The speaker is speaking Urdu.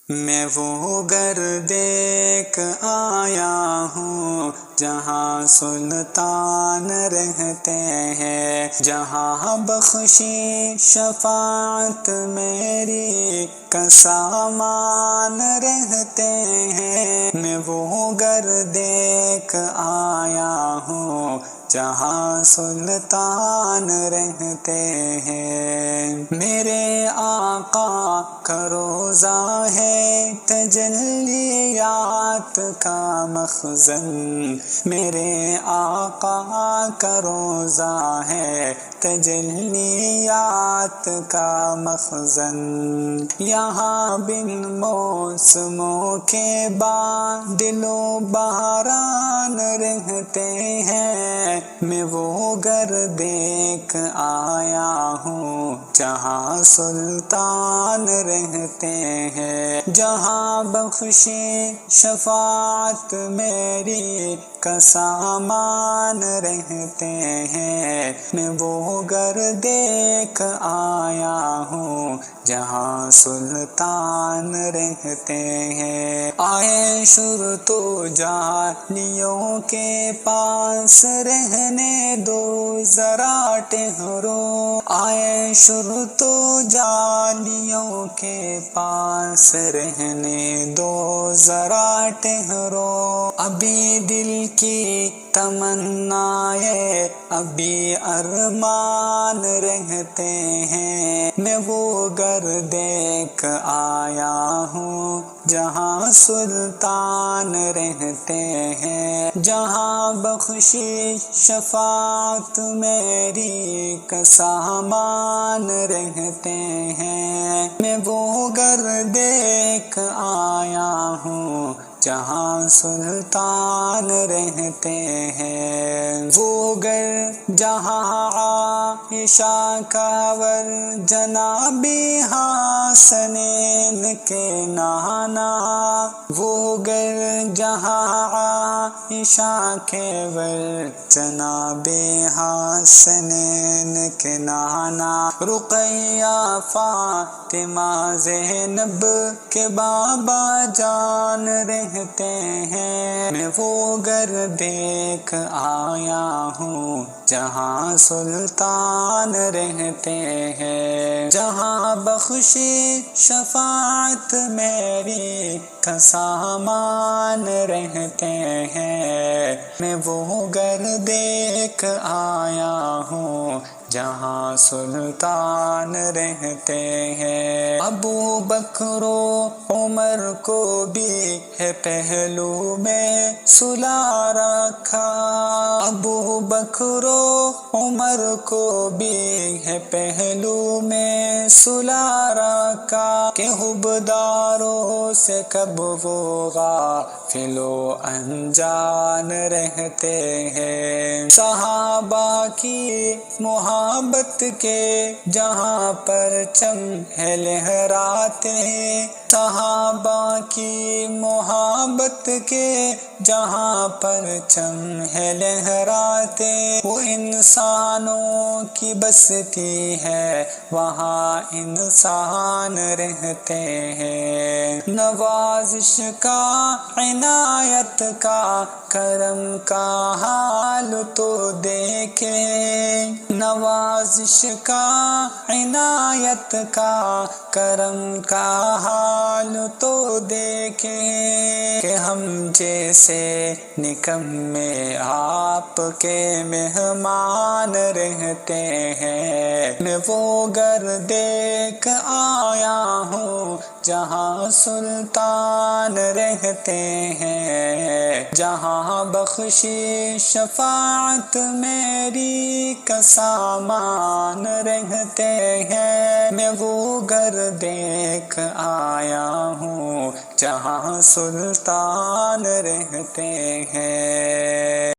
میں وہ گھر دیکھ آیا ہوں جہاں سلطان رہتے ہیں، جہاں بخشی شفاعت میری کا سامان رہتے ہیں۔ میں وہ گھر دیکھ آیا ہوں جہاں سلطان رہتے ہیں۔ میرے آقا کا روضہ ہے تجلیات کا مخزن، میرے آقا کا روضہ ہے تجلیات کا مخزن۔ یہاں بن موسموں کے بادل و باران رہتے ہیں۔ میں وہ گھر دیکھ آیا ہوں جہاں سلطان رہتے ہیں، جہاں بخشی شفاعت میری کا سامان رہتے ہیں۔ میں وہ گھر دیکھ آیا ہوں جہاں سلطان رہتے ہیں۔ آئے شرط و جالیوں کے پاس رہنے دو ذرا ٹھہرو، آئے شرط و جالیوں کے پاس رہنے دو ذرا ٹھہرو۔ ابھی دل کی تمنا ہے، ابھی ارمان رہتے ہیں۔ میں وہ گھر دیکھ آیا ہوں جہاں سلطان رہتے ہیں، جہاں بخشی شفاعت میری کا سامان رہتے ہیں۔ میں وہ گھر دیکھ آیا ہوں جہاں سلطان رہتے ہیں۔ وہ گھر جہاں عائشہ کا ور جناب حسنین کے نانا، وہ گھر جہاں عائشہ کے ور جناب حسنین کے نانا، رقیہ فاطمہ زینب کے بابا جان رہتے ہیں۔ میں وہ گھر دیکھ آیا ہوں جہاں سلطان رہتے ہیں، جہاں بخشی شفاعت میری کا سامان رہتے ہیں۔ میں وہ گھر دیکھ آیا ہوں جہاں سلطان رہتے ہیں۔ ابو بکر و عمر کو بھی ہے پہلو میں سلا رکھا، ابو بکر و عمر کو بھی ہے پہلو میں سلا رکھا، کہ حبداروں سے کب وہ غافل و انجان رہتے ہیں۔ صحابہ کی محبت کے جہاں پرچم ہے لہراتے، صحابہ کی محبت کے جہاں پرچم ہے لہراتے، وہ انسانوں کی بستی ہے وہاں انسان رہتے ہیں۔ نوازش کا، عنایت کا، کرم کا حال تو دیکھیں، نوازش کا، عنایت کا، کرم کا حال تو دیکھیں، کہ ہم جیسے نکمے آپ کے مہمان رہتے ہیں۔ میں وہ گھر دیکھ آیا ہوں جہاں سلطان رہتے ہیں، جہاں بخشی شفاعت میری کا سامان رہتے ہیں۔ میں وہ گھر دیکھ آیا ہوں جہاں سلطان رہتے ہیں۔